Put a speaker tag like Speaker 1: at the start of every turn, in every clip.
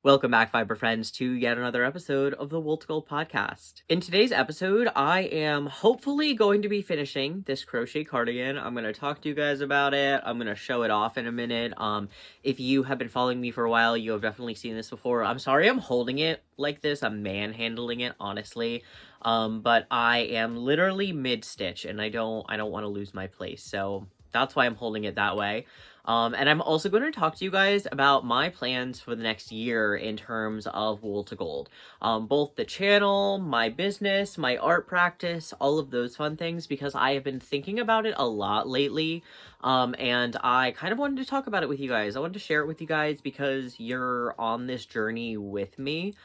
Speaker 1: Welcome back, Fiber Friends, to yet another episode of the Wool to Gold podcast. In today's episode, I am hopefully going to be finishing this crochet cardigan. I'm going to talk to you guys about it. I'm going to show it off in a minute. If you have been following me for a while, you have definitely seen this before. I'm sorry I'm holding it like this. I'm manhandling it, honestly. But I am literally mid-stitch, and I don't want to lose my place, so that's why I'm holding it that way. And I'm also going to talk to you guys about my plans for the next year in terms of Wool to Gold. Both the channel, my business, my art practice, all of those fun things, because I have been thinking about it a lot lately. And I kind of wanted to talk about it with you guys. I wanted to share it with you guys because you're on this journey with me.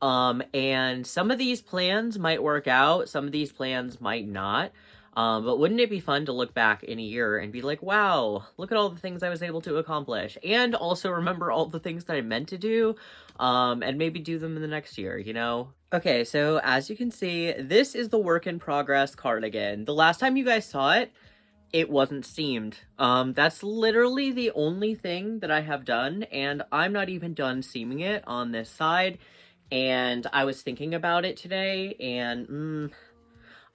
Speaker 1: And some of these plans might work out, some of these plans might not. But wouldn't it be fun to look back in a year and be like, wow, look at all the things I was able to accomplish, and also remember all the things that I meant to do, and maybe do them in the next year, you know? Okay, so as you can see, this is the work in progress cardigan. The last time you guys saw it, it wasn't seamed. That's literally the only thing that I have done, and I'm not even done seaming it on this side, and I was thinking about it today, and,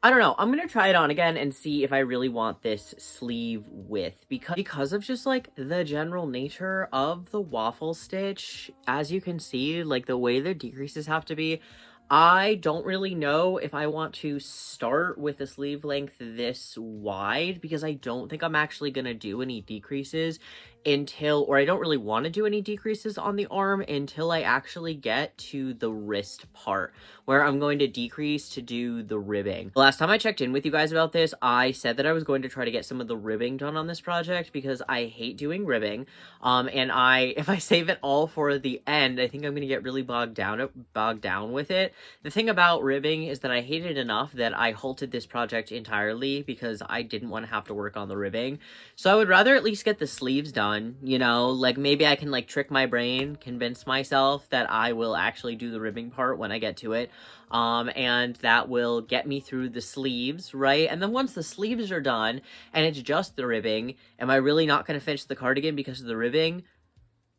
Speaker 1: I don't know. I'm going to try it on again and see if I really want this sleeve width, because of just like the general nature of the waffle stitch. As you can see, like the way the decreases have to be, I don't really know if I want to start with a sleeve length this wide, because I don't think I'm actually going to do any decreases or I don't really want to do any decreases on the arm until I actually get to the wrist part, where I'm going to decrease to do the ribbing. The last time I checked in with you guys about this, I said that I was going to try to get some of the ribbing done on this project because I hate doing ribbing. And if I save it all for the end, I think I'm going to get really bogged down with it. The thing about ribbing is that I hate it enough that I halted this project entirely because I didn't want to have to work on the ribbing. So I would rather at least get the sleeves done, you know? Like, maybe I can, like, trick my brain, convince myself that I will actually do the ribbing part when I get to it. And that will get me through the sleeves, right? And then once the sleeves are done, and it's just the ribbing, am I really not going to finish the cardigan because of the ribbing?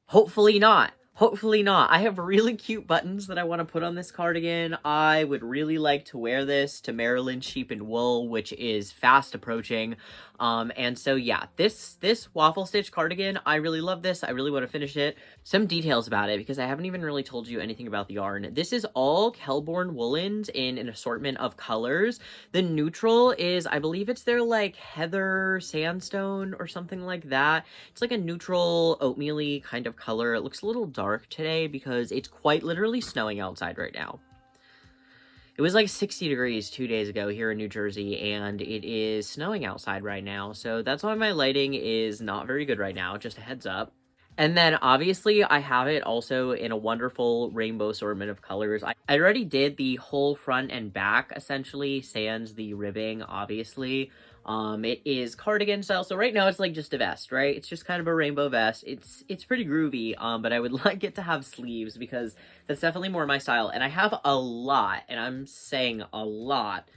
Speaker 1: Hopefully not. Hopefully not. I have really cute buttons that I want to put on this cardigan. I would really like to wear this to Maryland Sheep and Wool, which is fast approaching. And so yeah, this waffle stitch cardigan, I really love this. I really want to finish it. Some details about it, because I haven't even really told you anything about the yarn. This is all Kelbourne Woolens in an assortment of colors. The neutral is, I believe it's their like heather sandstone or something like that. It's like a neutral oatmeal-y kind of color. It looks a little dark today because it's quite literally snowing outside right now. It was like 60 degrees 2 days ago here in New Jersey, and it is snowing outside right now, so that's why my lighting is not very good right now, just a heads up. And then, obviously, I have it also in a wonderful rainbow assortment of colors. I already did the whole front and back, essentially, sans the ribbing, obviously. It is cardigan style, so right now it's like just a vest, right? It's just kind of a rainbow vest. It's pretty groovy, but I would like it to have sleeves because that's definitely more my style. And I have a lot, and I'm saying a lot,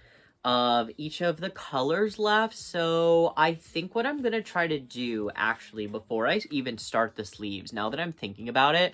Speaker 1: of each of the colors left, so I think what I'm gonna try to do, actually, before I even start the sleeves, now that I'm thinking about it,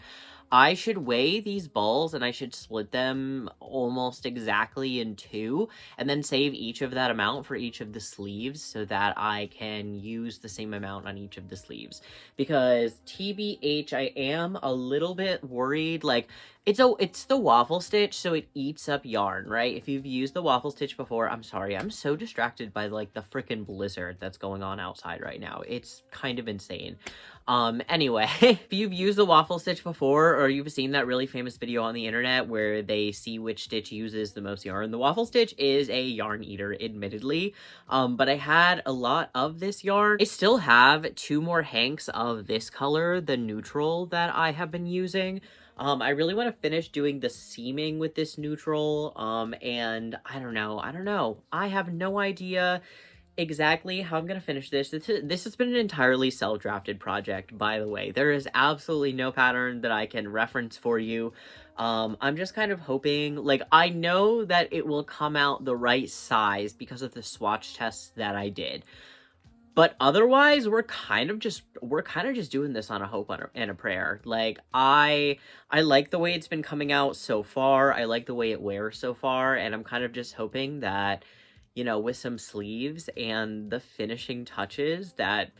Speaker 1: I should weigh these balls and I should split them almost exactly in two, and then save each of that amount for each of the sleeves so that I can use the same amount on each of the sleeves. Because TBH, I am a little bit worried, like, it's the waffle stitch, so it eats up yarn, right? If you've used the waffle stitch before, I'm sorry, I'm so distracted by, like, the freaking blizzard that's going on outside right now. It's kind of insane. Anyway, if you've used the waffle stitch before, or you've seen that really famous video on the internet where they see which stitch uses the most yarn, the waffle stitch is a yarn eater, admittedly. But I had a lot of this yarn. I still have 2 more hanks of this color, the neutral, that I have been using. I really want to finish doing the seaming with this neutral, and I don't know. I have no idea exactly how I'm gonna finish this. This has been an entirely self-drafted project, by the way. There is absolutely no pattern that I can reference for you. I'm just kind of hoping, like, I know that it will come out the right size because of the swatch tests that I did. But otherwise, we're kind of just doing this on a hope and a prayer. Like, I like the way it's been coming out so far. I like the way it wears so far, and I'm kind of just hoping that, you know, with some sleeves and the finishing touches, that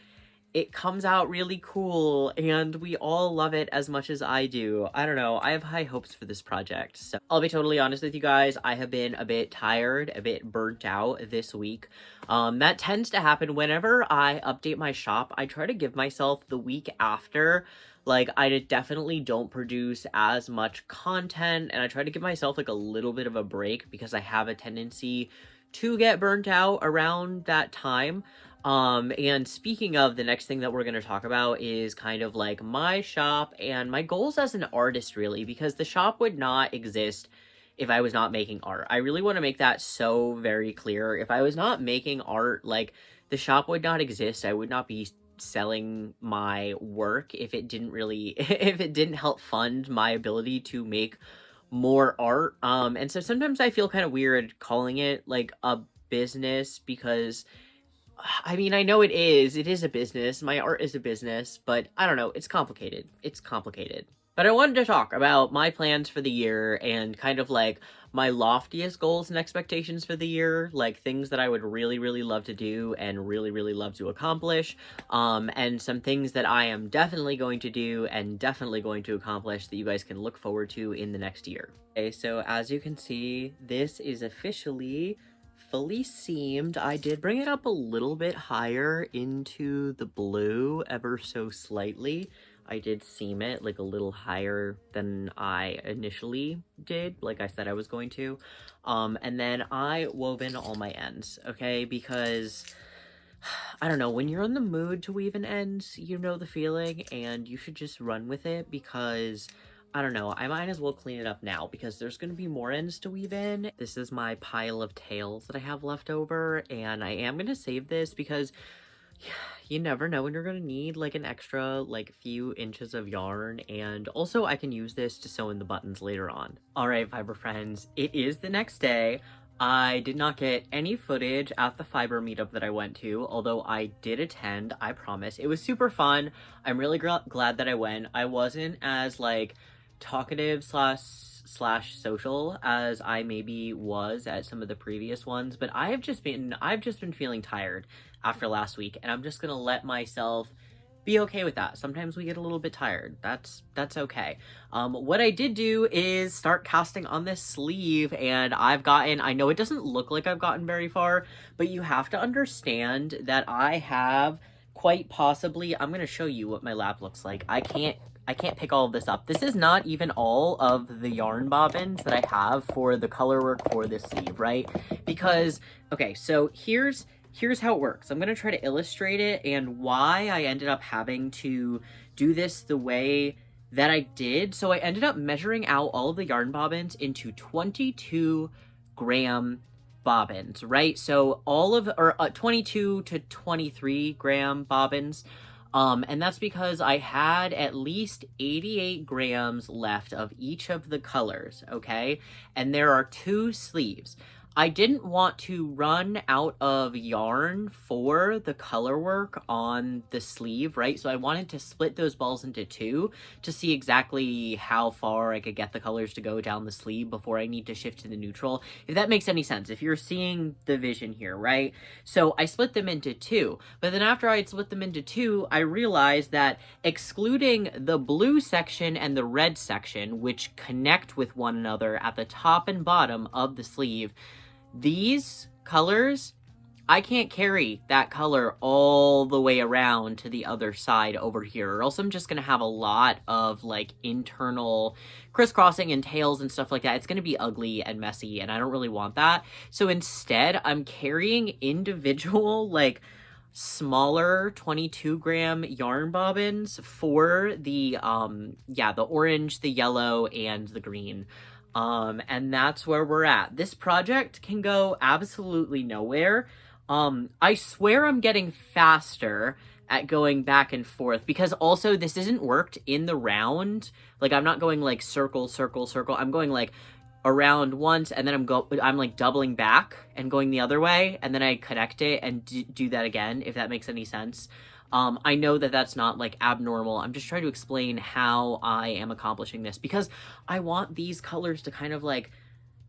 Speaker 1: it comes out really cool and we all love it as much as I do. I don't know, I have high hopes for this project. So I'll be totally honest with you guys, I have been a bit tired, a bit burnt out this week. That tends to happen whenever I update my shop. I try to give myself the week after. Like, I definitely don't produce as much content, and I try to give myself like a little bit of a break because I have a tendency to get burnt out around that time. And speaking of, the next thing that we're going to talk about is kind of like my shop and my goals as an artist, really, because the shop would not exist if I was not making art. I really want to make that so very clear. If I was not making art, like, the shop would not exist. I would not be selling my work if it didn't really, if it didn't help fund my ability to make more art. And so sometimes I feel kind of weird calling it like a business because, I mean, I know it is a business. My art is a business, but I don't know. It's complicated. It's complicated. But I wanted to talk about my plans for the year and kind of like my loftiest goals and expectations for the year, like things that I would really, really love to do and really, really love to accomplish, and some things that I am definitely going to do and definitely going to accomplish that you guys can look forward to in the next year. Okay, so as you can see, this is officially fully seamed. I did bring it up a little bit higher into the blue ever so slightly. I did seam it like a little higher than I initially did, like I said I was going to. And then I wove in all my ends, okay? Because, I don't know, when you're in the mood to weave in ends, you know the feeling, and you should just run with it because, I don't know, I might as well clean it up now because there's going to be more ends to weave in. This is my pile of tails that I have left over, and I am going to save this because you never know when you're going to need like an extra like few inches of yarn, and also I can use this to sew in the buttons later on. Alright, fiber friends, it is the next day. I did not get any footage at the fiber meetup that I went to, although I did attend, I promise. It was super fun. I'm really glad that I went. I wasn't as like talkative slash social as I maybe was at some of the previous ones, but I've just been feeling tired after last week, and I'm just gonna let myself be okay with that. Sometimes we get a little bit tired. That's okay. What I did do is start casting on this sleeve, and I know it doesn't look like I've gotten very far, but you have to understand that I have quite possibly, I'm gonna show you what my lap looks like. I can't pick all of this up. This is not even all of the yarn bobbins that I have for the color work for this sleeve, right? Because, okay, so here's how it works. I'm going to try to illustrate it and why I ended up having to do this the way that I did. So I ended up measuring out all of the yarn bobbins into 22 gram bobbins, right? So 22 to 23 gram bobbins. And that's because I had at least 88 grams left of each of the colors, okay? And there are 2 sleeves. I didn't want to run out of yarn for the color work on the sleeve, right? So I wanted to split those balls into 2 to see exactly how far I could get the colors to go down the sleeve before I need to shift to the neutral, if that makes any sense, if you're seeing the vision here, right? So I split them into 2, but then after I had split them into 2, I realized that excluding the blue section and the red section, which connect with one another at the top and bottom of the sleeve, these colors, I can't carry that color all the way around to the other side over here, or else I'm just gonna have a lot of like internal crisscrossing and tails and stuff like that. It's gonna be ugly and messy, and I don't really want that. So instead, I'm carrying individual like smaller 22 gram yarn bobbins for the the orange, the yellow, and the green. And that's where we're at. This project can go absolutely nowhere. I swear I'm getting faster at going back and forth, because also this isn't worked in the round. Like, I'm not going like circle, circle, circle. I'm going like around once, and then I'm like doubling back and going the other way, and then I connect it and do that again, if that makes any sense. I know that that's not like abnormal. I'm just trying to explain how I am accomplishing this because I want these colors to kind of like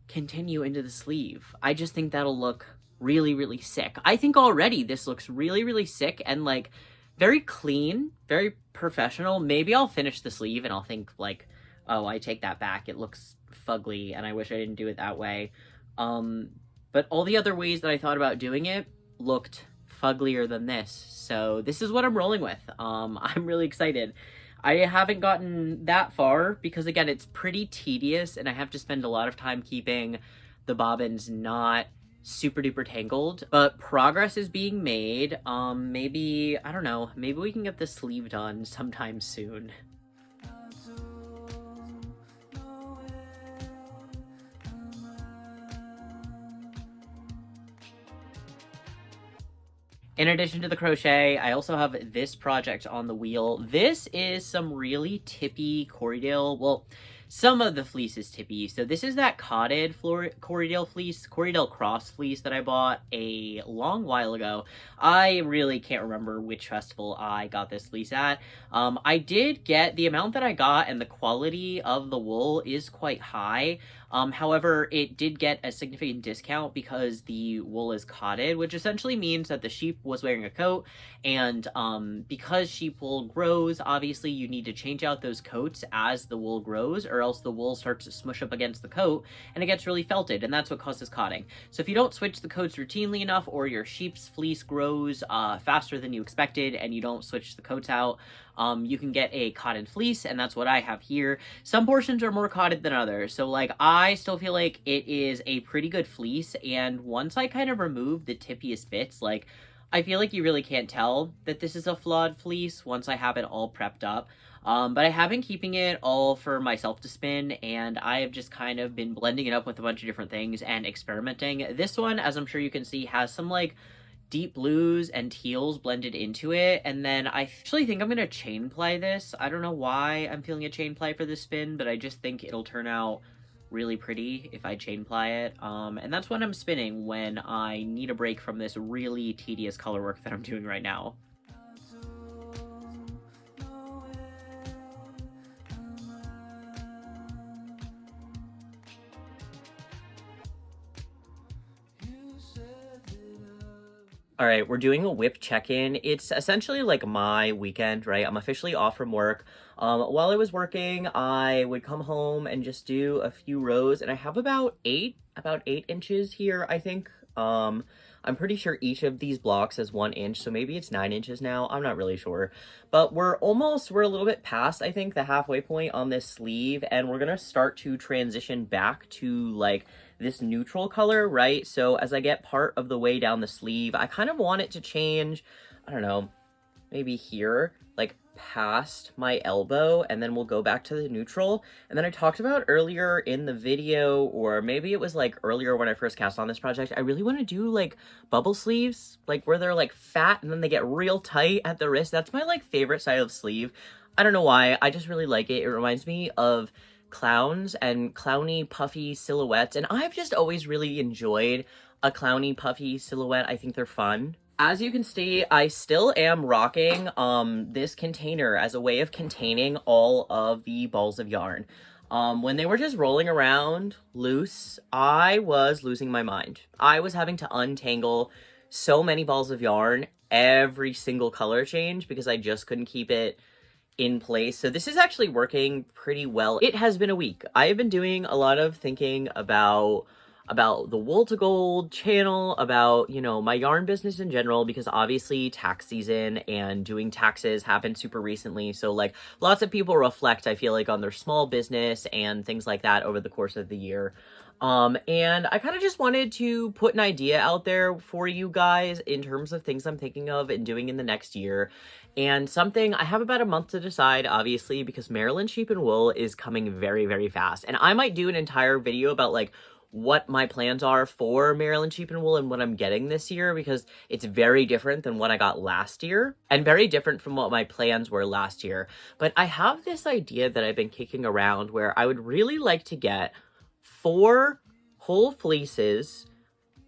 Speaker 1: continue into the sleeve. I just think that'll look really, really sick. I think already this looks really, really sick and like very clean, very professional. Maybe I'll finish the sleeve and I'll think like, oh, I take that back. It looks fugly and I wish I didn't do it that way. But all the other ways that I thought about doing it looked fugglier than this. So this is what I'm rolling with. I'm really excited. I haven't gotten that far because again, it's pretty tedious and I have to spend a lot of time keeping the bobbins not super duper tangled, but progress is being made. Maybe, I don't know, maybe we can get the sleeve done sometime soon. In addition to the crochet, I also have this project on the wheel. This is some really tippy Corriedale, well, some of the fleece is tippy. So this is that cotted Corriedale fleece, Corriedale cross fleece that I bought a long while ago. I really can't remember which festival I got this fleece at. I did get the amount that I got and the quality of the wool is quite high. However, it did get a significant discount because the wool is cotted, which essentially means that the sheep was wearing a coat, and because sheep wool grows, obviously you need to change out those coats as the wool grows, or else the wool starts to smush up against the coat, and it gets really felted, and that's what causes cotting. So if you don't switch the coats routinely enough, or your sheep's fleece grows faster than you expected, and you don't switch the coats out, you can get a cotton fleece, and that's what I have here. Some portions are more cotted than others, so like I still feel like it is a pretty good fleece, and once I kind of remove the tippiest bits, like I feel like you really can't tell that this is a flawed fleece once I have it all prepped up. But I have been keeping it all for myself to spin, and I have just kind of been blending it up with a bunch of different things and experimenting. This one, as I'm sure you can see, has some like deep blues and teals blended into it, and then I actually think I'm gonna chain ply this. I don't know why I'm feeling a chain ply for this spin, but I just think it'll turn out really pretty if I chain ply it. And that's when I'm spinning, when I need a break from this really tedious color work that I'm doing right now. All right, we're doing a whip check-in. It's essentially like my weekend, right? I'm officially off from work. While I was working, I would come home and just do a few rows, and I have about eight inches here, I think. I'm pretty sure each of these blocks is 1 inch, so maybe it's 9 inches now. I'm not really sure. But we're a little bit past, I think, the halfway point on this sleeve, and we're gonna start to transition back to like this neutral color, right? So as I get part of the way down the sleeve, I kind of want it to change, I don't know, maybe here, like past my elbow, and then we'll go back to the neutral. And then I talked about earlier in the video, or maybe it was like earlier when I first cast on this project, I really want to do like bubble sleeves, like where they're like fat and then they get real tight at the wrist. That's my like favorite style of sleeve. I don't know why, I just really like it. It reminds me of clowns and clowny puffy silhouettes, and I've just always really enjoyed a clowny puffy silhouette. I think they're fun. As you can see, I still am rocking this container as a way of containing all of the balls of yarn. When they were just rolling around loose, I was losing my mind. I was having to untangle so many balls of yarn every single color change because I just couldn't keep it in place. So this is actually working pretty well. It has been a week. I have been doing a lot of thinking about the Wool to Gold channel, about, you know, my yarn business in general, because obviously tax season and doing taxes happened super recently. So like lots of people reflect, I feel like, on their small business and things like that over the course of the year. And I kind of just wanted to put an idea out there for you guys in terms of things I'm thinking of and doing in the next year. And something, I have about a month to decide, obviously, because Maryland Sheep and Wool is coming very, very fast. And I might do an entire video about like what my plans are for Maryland Sheep and Wool and what I'm getting this year, because it's very different than what I got last year and very different from what my plans were last year. But I have this idea that I've been kicking around where I would really like to get 4 whole fleeces,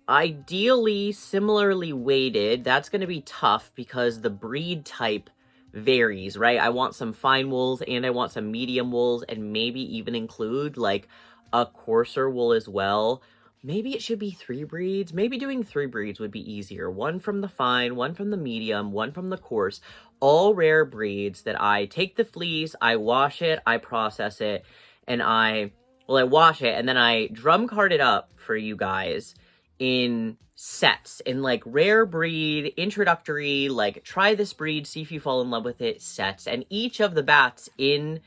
Speaker 1: ideally similarly weighted. That's going to be tough because the breed type varies, right? I want some fine wools and I want some medium wools, and maybe even include like a coarser wool as well. Maybe it should be 3 breeds. Maybe doing 3 breeds would be easier. 1 from the fine, 1 from the medium, 1 from the coarse. All rare breeds that I take the fleece, I wash it, I process it, and I wash it, and then I drum card it up for you guys in sets, in like rare breed, introductory, like try this breed, see if you fall in love with it sets. And each of the bats in,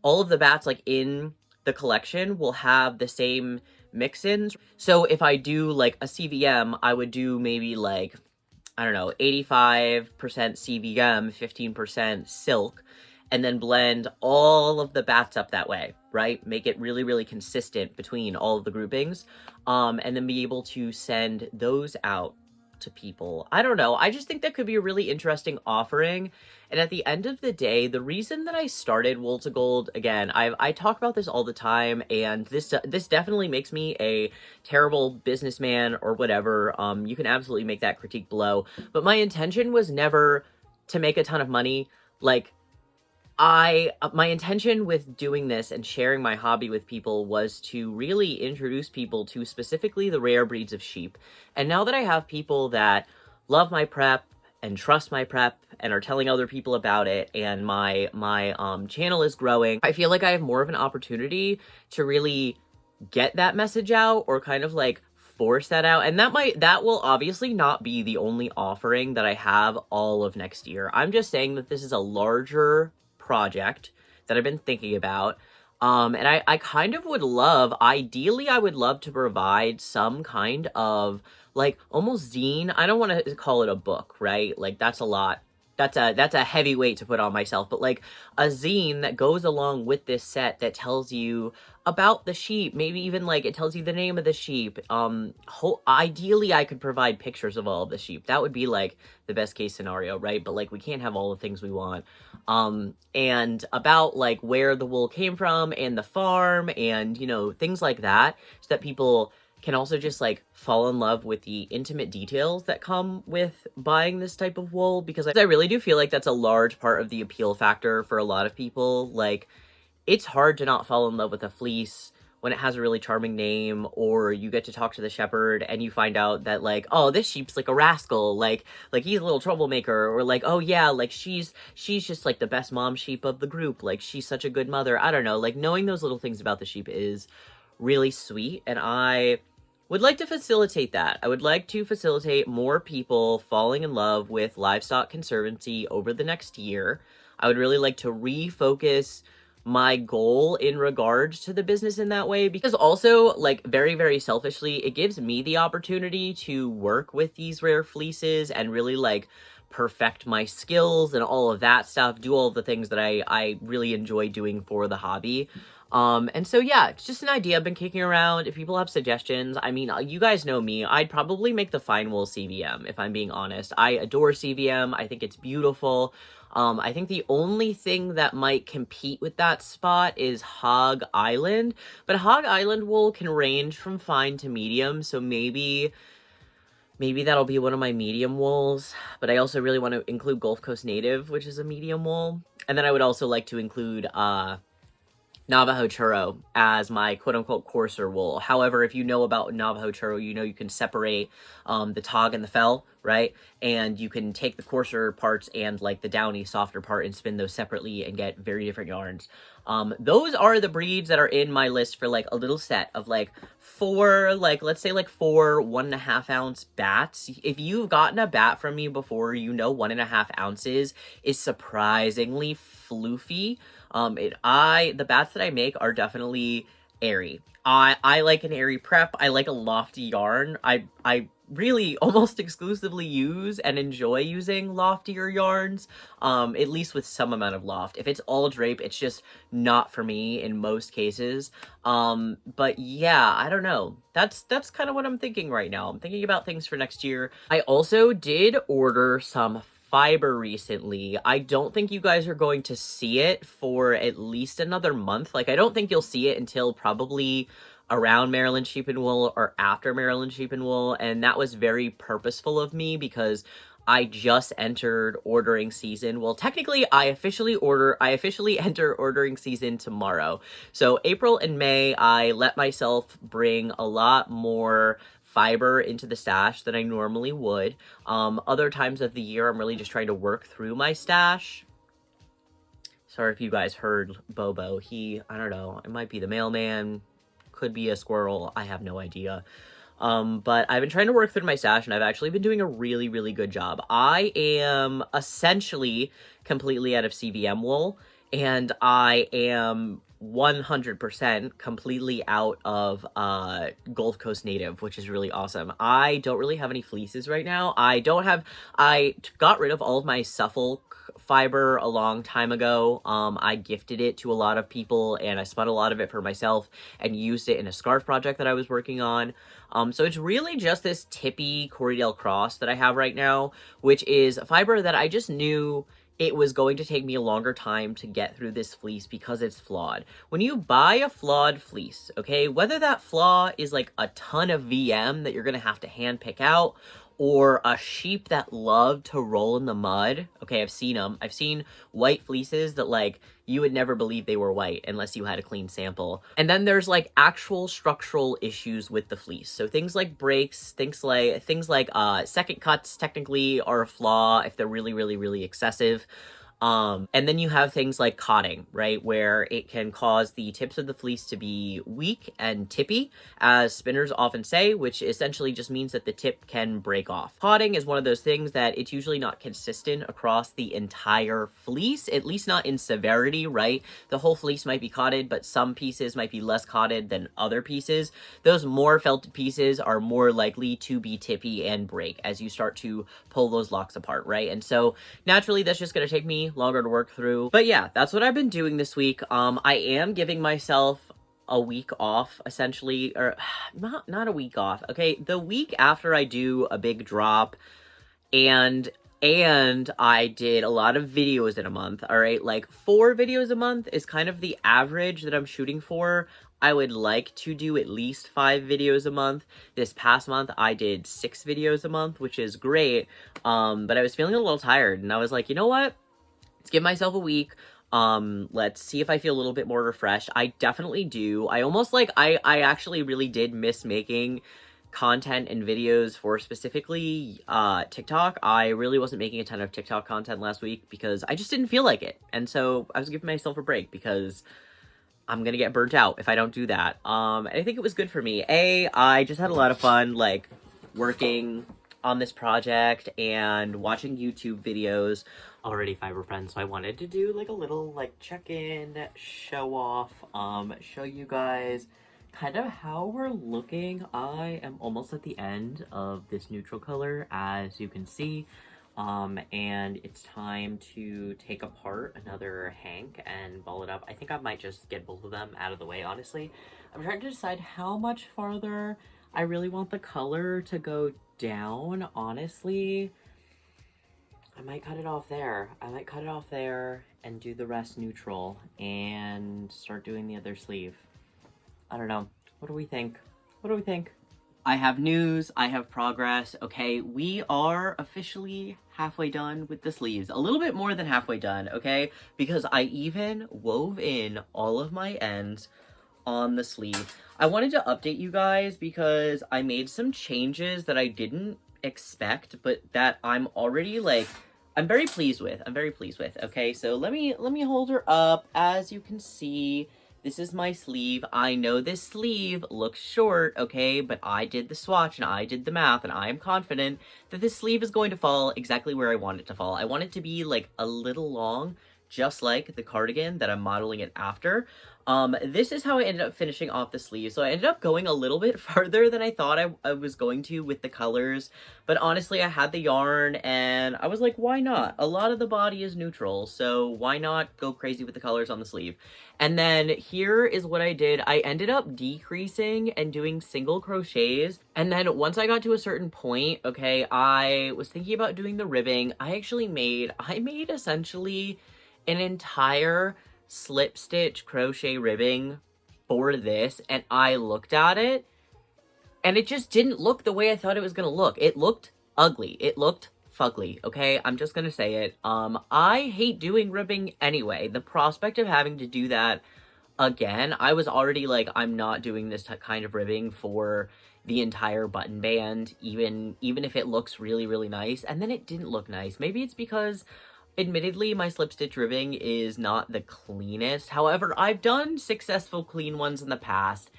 Speaker 1: all of the bats like in the collection will have the same mix-ins. So if I do like a CVM, I would do maybe like, I don't know, 85% CVM, 15% silk, and then blend all of the bats up that way, right? Make it really, really consistent between all of the groupings, and then be able to send those out to people. I don't know. I just think that could be a really interesting offering. And at the end of the day, the reason that I started Wool to Gold, again, I talk about this all the time, and this definitely makes me a terrible businessman or whatever. You can absolutely make that critique below. But my intention was never to make a ton of money. Like, my intention with doing this and sharing my hobby with people was to really introduce people to specifically the rare breeds of sheep. And now that I have people that love my prep and trust my prep and are telling other people about it, and my channel is growing, I feel like I have more of an opportunity to really get that message out, or kind of like force that out. And that will obviously not be the only offering that I have all of next year. I'm just saying that this is a larger project that I've been thinking about. And I kind of would love, ideally, I would love to provide some kind of like almost zine. I don't want to call it a book, right? Like that's a lot. That's a heavy weight to put on myself, but like a zine that goes along with this set that tells you about the sheep, maybe even like it tells you the name of the sheep. Ideally I could provide pictures of all of the sheep. That would be like the best case scenario, right? But like we can't have all the things we want. And about like where the wool came from and the farm and, you know, things like that, so that people can also just like fall in love with the intimate details that come with buying this type of wool, because I really do feel like that's a large part of the appeal factor for a lot of people. Like, it's hard to not fall in love with a fleece when it has a really charming name, or you get to talk to the shepherd and you find out that like, oh, this sheep's like a rascal, like he's a little troublemaker, or like, oh yeah, like she's just like the best mom sheep of the group, like she's such a good mother. I don't know, like knowing those little things about the sheep is really sweet, and I would like to facilitate that. I would like to facilitate more people falling in love with livestock conservancy over the next year. I would really like to refocus my goal in regards to the business in that way, because also, like, very, very selfishly, it gives me the opportunity to work with these rare fleeces and really, like, perfect my skills and all of that stuff, do all of the things that I really enjoy doing for the hobby. And so, yeah, it's just an idea I've been kicking around. If people have suggestions, I mean, you guys know me. I'd probably make the fine wool CVM, if I'm being honest. I adore CVM. I think it's beautiful. I think the only thing that might compete with that spot is Hog Island, but Hog Island wool can range from fine to medium, so maybe that'll be one of my medium wools. But I also really want to include Gulf Coast Native, which is a medium wool. And then I would also like to include, Navajo Churro as my quote-unquote coarser wool. However, if you know about Navajo Churro, you know you can separate the tog and the fell, right? And you can take the coarser parts and like the downy, softer part and spin those separately and get very different yarns. Those are the breeds that are in my list for like a little set of like 4, like let's say like 4 1.5 ounce bats. If you've gotten a bat from me before, you know 1.5 ounces is surprisingly floofy. The bats that I make are definitely airy. I like an airy prep. I like a lofty yarn. I really almost exclusively use and enjoy using loftier yarns, at least with some amount of loft. If it's all drape, it's just not for me in most cases. But yeah, I don't know. That's kind of what I'm thinking right now. I'm thinking about things for next year. I also did order some fiber recently. I don't think you guys are going to see it for at least another month. Like, I don't think you'll see it until probably around Maryland Sheep and Wool or after Maryland Sheep and Wool, and that was very purposeful of me because I just entered ordering season. Well, technically, I officially enter ordering season tomorrow. So April and May, I let myself bring a lot more fiber into the stash than I normally would. Other times of the year, I'm really just trying to work through my stash. Sorry if you guys heard Bobo. I don't know, it might be the mailman, could be a squirrel, I have no idea. But I've been trying to work through my stash, and I've actually been doing a really, really good job. I am essentially completely out of CVM wool, and I am 100% completely out of Gulf Coast native, which is really awesome. I don't really have any fleeces right now. I got rid of all of my Suffolk fiber a long time ago. I gifted it to a lot of people, and I spun a lot of it for myself and used it in a scarf project that I was working on. So it's really just this tippy Corriedale cross that I have right now, which is fiber that I just knew it was going to take me a longer time to get through this fleece because it's flawed. When you buy a flawed fleece, okay, whether that flaw is like a ton of VM that you're gonna have to hand pick out, or a sheep that love to roll in the mud. Okay, I've seen them. I've seen white fleeces that, like, you would never believe they were white unless you had a clean sample. And then there's, like, actual structural issues with the fleece. So things like breaks, things like second cuts technically are a flaw if they're really, really, really excessive. And then you have things like cotting, right, where it can cause the tips of the fleece to be weak and tippy, as spinners often say, which essentially just means that the tip can break off. Cotting is one of those things that it's usually not consistent across the entire fleece, at least not in severity, right? The whole fleece might be cotted, but some pieces might be less cotted than other pieces. Those more felted pieces are more likely to be tippy and break as you start to pull those locks apart, right? And so naturally, that's just going to take me longer to work through. But yeah, that's what I've been doing this week. I am giving myself a week off, essentially, or not a week off. Okay, the week after I do a big drop, and I did a lot of videos in a month, all right? Like 4 videos a month is kind of the average that I'm shooting for. I would like to do at least 5 videos a month. This past month, I did 6 videos a month, which is great. But I was feeling a little tired, and I was like, you know what? Let's give myself a week. Let's see if I feel a little bit more refreshed. I definitely do. I almost I actually really did miss making content and videos for specifically TikTok. I really wasn't making a ton of TikTok content last week because I just didn't feel like it. And so I was giving myself a break because I'm gonna get burnt out if I don't do that. And I think it was good for me. I just had a lot of fun, like, working on this project and watching YouTube videos. Already fiber friends, so I wanted to do like a little like check-in, show off, show you guys kind of how we're looking. I am almost at the end of this neutral color, as you can see, and it's time to take apart another hank and ball it up. I think I might just get both of them out of the way, honestly. I'm trying to decide how much farther I really want the color to go down, honestly. I might cut it off there. I might cut it off there and do the rest neutral and start doing the other sleeve. I don't know. What do we think? What do we think? I have news. I have progress. Okay, we are officially halfway done with the sleeves. A little bit more than halfway done, okay? Because I even wove in all of my ends on the sleeve. I wanted to update you guys because I made some changes that I didn't expect, but that I'm already I'm very pleased with. Okay, so let me hold her up. As you can see, this is my sleeve. I know this sleeve looks short, okay, but I did the swatch and I did the math, and I am confident that this sleeve is going to fall exactly where I want it to fall. I want it to be like a little long, just like the cardigan that I'm modeling it after. This is how I ended up finishing off the sleeve. So I ended up going a little bit farther than I thought I was going to with the colors. But honestly, I had the yarn and I was like, why not? A lot of the body is neutral, so why not go crazy with the colors on the sleeve? And then here is what I did. I ended up decreasing and doing single crochets. And then once I got to a certain point, okay, I was thinking about doing the ribbing. I made essentially an entire slip stitch crochet ribbing for this, and I looked at it and it just didn't look the way I thought it was gonna look. It looked ugly. It looked fugly, okay? I'm just gonna say it. I hate doing ribbing anyway. The prospect of having to do that again, I was already like, I'm not doing this kind of ribbing for the entire button band, even if it looks really, really nice. And then it didn't look nice. Maybe it's because admittedly, my slip stitch ribbing is not the cleanest. However, I've done successful clean ones in the past.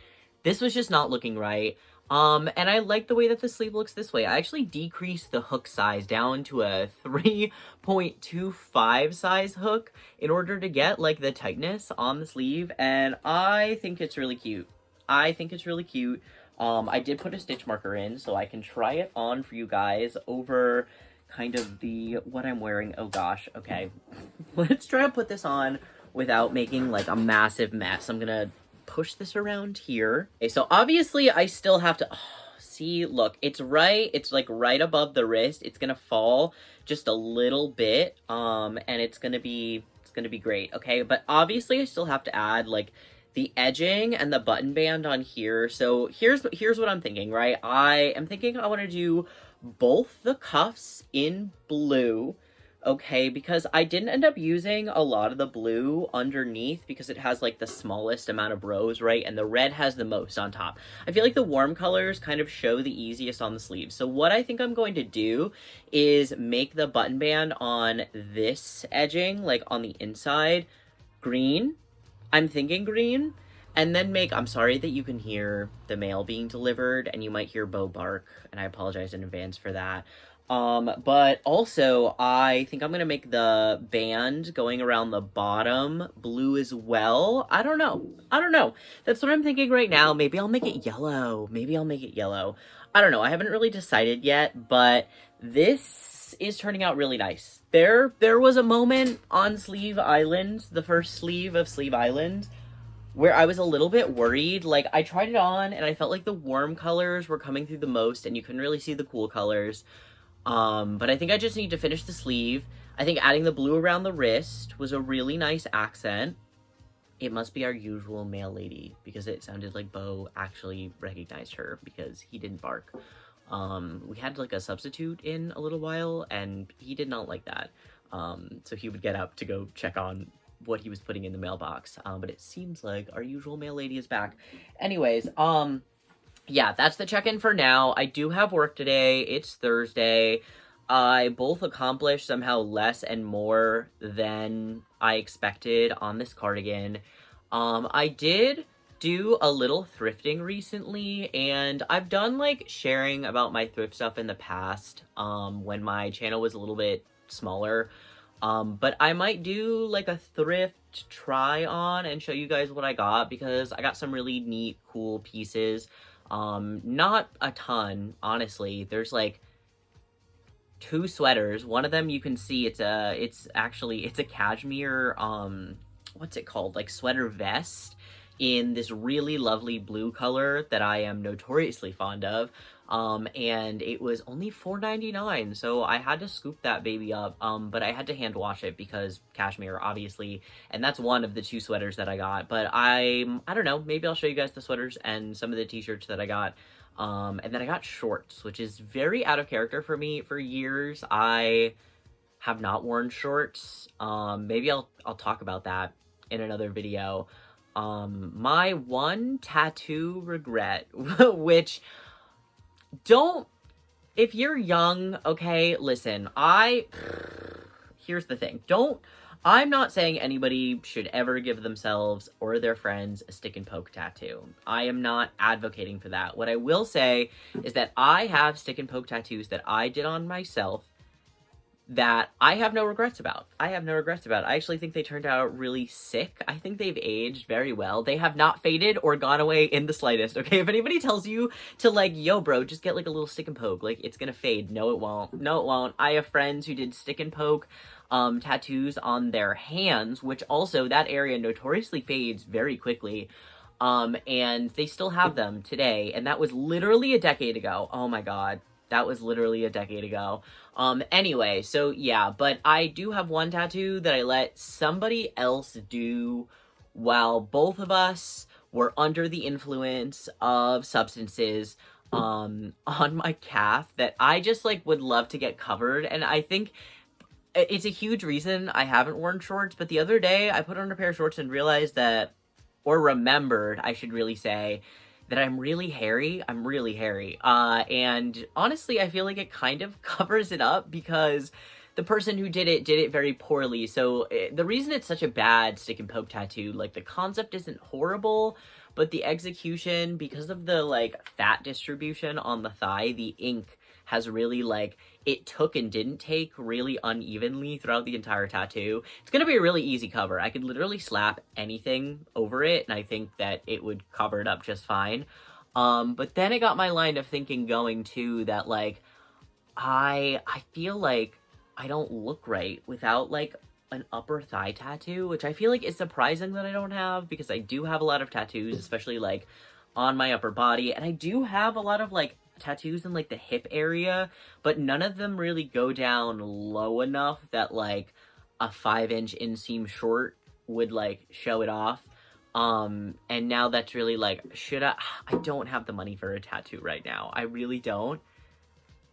Speaker 1: This was just not looking right. And I like the way that the sleeve looks this way. I actually decreased the hook size down to a 3.25 size hook in order to get like the tightness on the sleeve, and I think it's really cute. I did put a stitch marker in so I can try it on for you guys over kind of what I'm wearing. Oh gosh, okay. Let's try to put this on without making like a massive mess. I'm gonna push this around here. Okay, so obviously I still have to, see, look, it's like right above the wrist. It's gonna fall just a little bit, and it's gonna be great, okay? But obviously I still have to add like the edging and the button band on here. So here's what I'm thinking, right? I am thinking I want to do both the cuffs in blue, okay, because I didn't end up using a lot of the blue underneath because it has like the smallest amount of rows, right, and the red has the most on top. I feel like the warm colors kind of show the easiest on the sleeves. So what I think I'm going to do is make the button band on this edging, like on the inside, green. I'm thinking green. And then I'm sorry that you can hear the mail being delivered and you might hear Bo bark, and I apologize in advance for that. But also I think I'm going to make the band going around the bottom blue as well. I don't know. That's what I'm thinking right now. Maybe I'll make it yellow. I don't know. I haven't really decided yet, but this is turning out really nice. There was a moment on Sleeve Island, the first sleeve of Sleeve Island, where I was a little bit worried. Like, I tried it on, and I felt like the warm colors were coming through the most, and you couldn't really see the cool colors. But I think I just need to finish the sleeve. I think adding the blue around the wrist was a really nice accent. It must be our usual mail lady, because it sounded like Bo actually recognized her, because he didn't bark. We had, like, a substitute in a little while, and he did not like that. So he would get up to go check on what he was putting in the mailbox, but it seems like our usual mail lady is back. Anyways, yeah, that's the check-in for now. I do have work today. It's Thursday. I both accomplished somehow less and more than I expected on this cardigan. I did do a little thrifting recently, and I've done like sharing about my thrift stuff in the past, when my channel was a little bit smaller. But I might do like a thrift try on and show you guys what I got, because I got some really neat, cool pieces. Not a ton, honestly. There's like 2 sweaters. One of them you can see it's a cashmere, what's it called? Like sweater vest in this really lovely blue color that I am notoriously fond of. And it was only $4.99, so I had to scoop that baby up, but I had to hand wash it because cashmere, obviously, and that's one of the 2 sweaters that I got. But I don't know, maybe I'll show you guys the sweaters and some of the t-shirts that I got. And then I got shorts, which is very out of character for me. For years, I have not worn shorts. Maybe I'll talk about that in another video. My one tattoo regret, which... if you're young, okay, listen, here's the thing, I'm not saying anybody should ever give themselves or their friends a stick and poke tattoo. I am not advocating for that. What I will say is that I have stick and poke tattoos that I did on myself that I have no regrets about. I actually think they turned out really sick. I think they've aged very well. They have not faded or gone away in the slightest, okay? If anybody tells you to, like, yo, bro, just get, like, a little stick and poke, like, it's gonna fade. No, it won't. No, it won't. I have friends who did stick and poke tattoos on their hands, which also, that area notoriously fades very quickly. And they still have them today, and that was literally a decade ago. Oh my god. That was literally a decade ago. Anyway, so yeah, but I do have one tattoo that I let somebody else do while both of us were under the influence of substances, on my calf that I just, like, would love to get covered, and I think it's a huge reason I haven't worn shorts, but the other day I put on a pair of shorts and realized that, or remembered, I should really say, that I'm really hairy. And honestly, I feel like it kind of covers it up because the person who did it very poorly. So the reason it's such a bad stick and poke tattoo, like, the concept isn't horrible, but the execution, because of the, like, fat distribution on the thigh, the ink has really, like, it took and didn't take really unevenly throughout the entire tattoo. It's gonna be a really easy cover. I could literally slap anything over it, and I think that it would cover it up just fine. But then it got my line of thinking going too that, like, I feel like I don't look right without, like, an upper thigh tattoo, which I feel like is surprising that I don't have, because I do have a lot of tattoos, especially, like, on my upper body, and I do have a lot of, like, tattoos in, like, the hip area, but none of them really go down low enough that, like, a 5-inch inseam short would, like, show it off. And now that's really, like, I don't have the money for a tattoo right now. I really don't,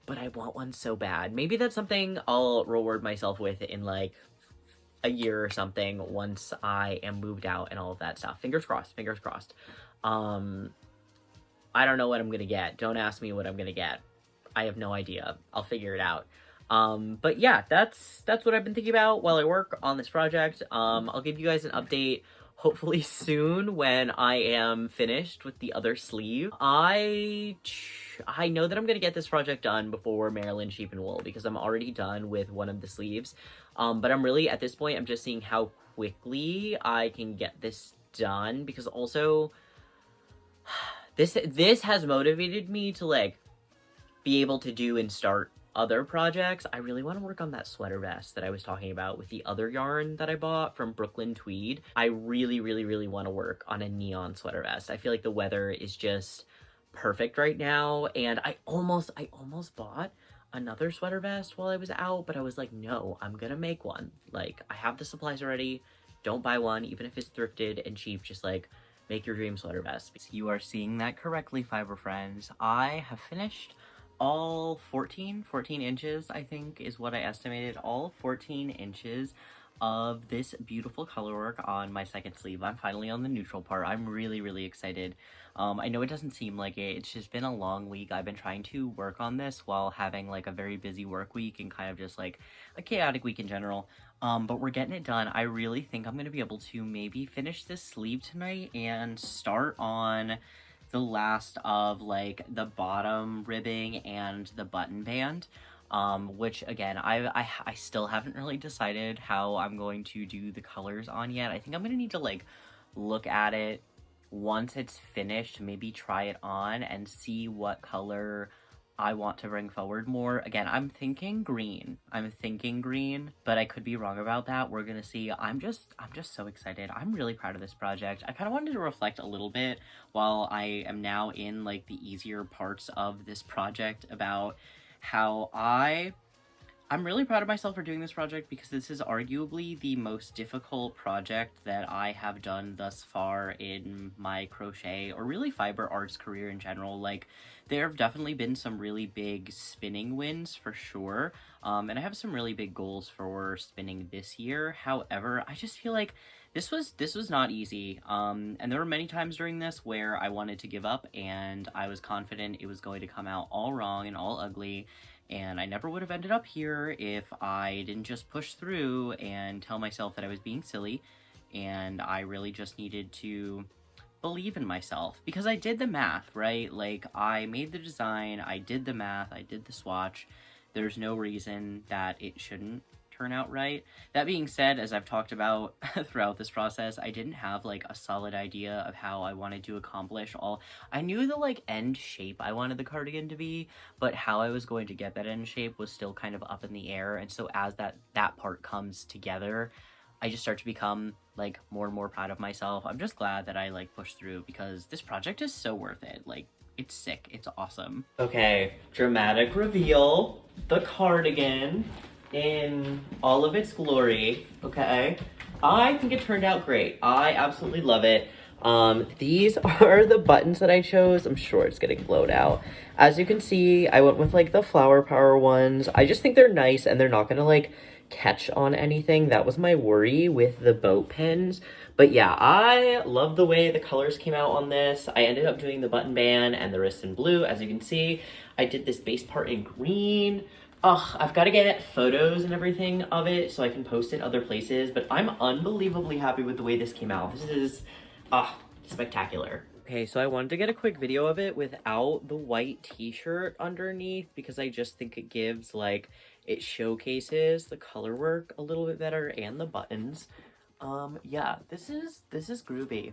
Speaker 1: but I want one so bad. Maybe that's something I'll reward myself with in, like, a year or something once I am moved out and all of that stuff. Fingers crossed. I don't know what I'm gonna get. Don't ask me what I'm gonna get. I have no idea. I'll figure it out. But yeah, that's what I've been thinking about while I work on this project. I'll give you guys an update hopefully soon when I am finished with the other sleeve. I know that I'm gonna get this project done before Maryland Sheep and Wool because I'm already done with one of the sleeves. But I'm really, at this point, I'm just seeing how quickly I can get this done, because also this has motivated me to, like, be able to do and start other projects. I really want to work on that sweater vest that I was talking about with the other yarn that I bought from Brooklyn Tweed. I really want to work on a neon sweater vest. I feel like the weather is just perfect right now, and I almost bought another sweater vest while I was out, but I was like, no, I'm gonna make one. Like, I have the supplies already. Don't buy one, even if it's thrifted and cheap. Just, like, make your dream sweater vest. You are seeing that correctly, fiber friends. I have finished all 14 inches, I think, is what I estimated. All 14 inches of this beautiful colorwork on my second sleeve. I'm finally on the neutral part. I'm really excited. I know it doesn't seem like it. It's just been a long week. I've been trying to work on this while having, like, a very busy work week and kind of just, like, a chaotic week in general. But we're getting it done. I really think I'm going to be able to maybe finish this sleeve tonight and start on the last of, like, the bottom ribbing and the button band. Which, again, I still haven't really decided how I'm going to do the colors on yet. I think I'm going to need to, like, look at it once it's finished, maybe try it on and see what color I want to bring forward more. Again, I'm thinking green, but I could be wrong about that. We're gonna see. I'm just so excited. I'm really proud of this project. I kind of wanted to reflect a little bit while I am now in, like, the easier parts of this project about how I'm really proud of myself for doing this project, because this is arguably the most difficult project that I have done thus far in my crochet, or really fiber arts career in general. Like, there have definitely been some really big spinning wins for sure, and I have some really big goals for spinning this year. However, I just feel like this was not easy, and there were many times during this where I wanted to give up, and I was confident it was going to come out all wrong and all ugly. And I never would have ended up here if I didn't just push through and tell myself that I was being silly, and I really just needed to believe in myself, because I did the math, right? Like, I made the design, I did the math, I did the swatch, there's no reason that it shouldn't turn out right. That being said, as I've talked about throughout this process, I didn't have like a solid idea of how I wanted to accomplish all. I knew the like end shape I wanted the cardigan to be, but how I was going to get that end shape was still kind of up in the air. And so as that part comes together, I just start to become like more and more proud of myself. I'm just glad that I like pushed through, because this project is so worth it. Like, it's sick. It's awesome. Okay, dramatic reveal. The cardigan in all of its glory, okay? I think it turned out great. I absolutely love it. These are the buttons that I chose. I'm sure it's getting blown out. As you can see, I went with like the flower power ones. I just think they're nice and they're not gonna like catch on anything. That was my worry with the boat pins. But yeah, I love the way the colors came out on this. I ended up doing the button band and the wrist in blue. As you can see, I did this base part in green. Ugh, I've got to get photos and everything of it so I can post it other places, but I'm unbelievably happy with the way this came out. This is, spectacular. Okay, so I wanted to get a quick video of it without the white t-shirt underneath, because I just think it gives, like, it showcases the color work a little bit better and the buttons. Yeah, this is groovy.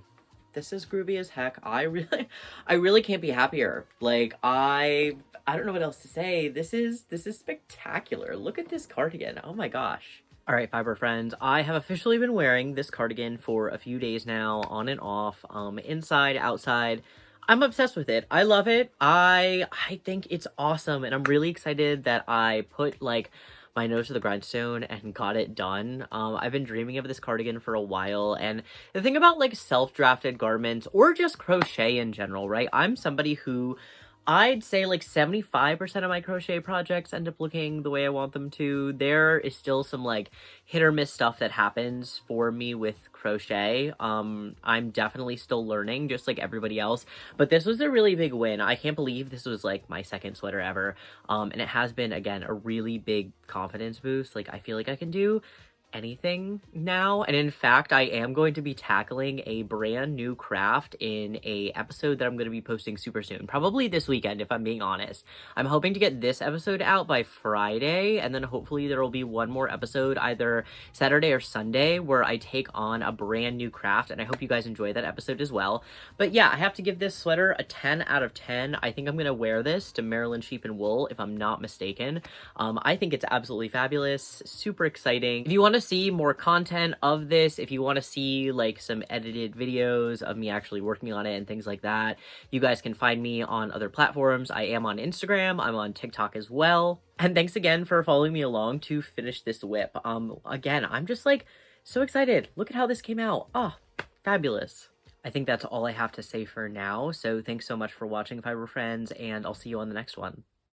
Speaker 1: This is groovy as heck. I really can't be happier. Like, I don't know what else to say. This is spectacular. Look at this cardigan. Oh my gosh. All right, fiber friends, I have officially been wearing this cardigan for a few days now, on and off, inside, outside. I'm obsessed with it. I love it. I think it's awesome, and I'm really excited that I put like my nose to the grindstone and got it done. I've been dreaming of this cardigan for a while, and the thing about like self-drafted garments or just crochet in general, right? I'm somebody who, I'd say like 75% of my crochet projects end up looking the way I want them to. There is still some like hit or miss stuff that happens for me with crochet. I'm definitely still learning, just like everybody else, but this was a really big win. I can't believe this was like my second sweater ever. And it has been, again, a really big confidence boost. Like, I feel like I can do anything now, and in fact I am going to be tackling a brand new craft in a episode that I'm going to be posting super soon, probably this weekend if I'm being honest. I'm hoping to get this episode out by Friday, and then hopefully there will be one more episode either Saturday or Sunday where I take on a brand new craft, and I hope you guys enjoy that episode as well. But yeah, I have to give this sweater a 10 out of 10. I think I'm going to wear this to Maryland Sheep and Wool if I'm not mistaken. I think it's absolutely fabulous, super exciting. If you want to see more content of this, if you want to see like some edited videos of me actually working on it and things like that, you guys can find me on other platforms. I am on Instagram, I'm on TikTok as well. And thanks again for following me along to finish this whip. Again, I'm just like so excited. Look at how this came out. Oh, fabulous. I think that's all I have to say for now. So thanks so much for watching, fiber friends, and I'll see you on the next one.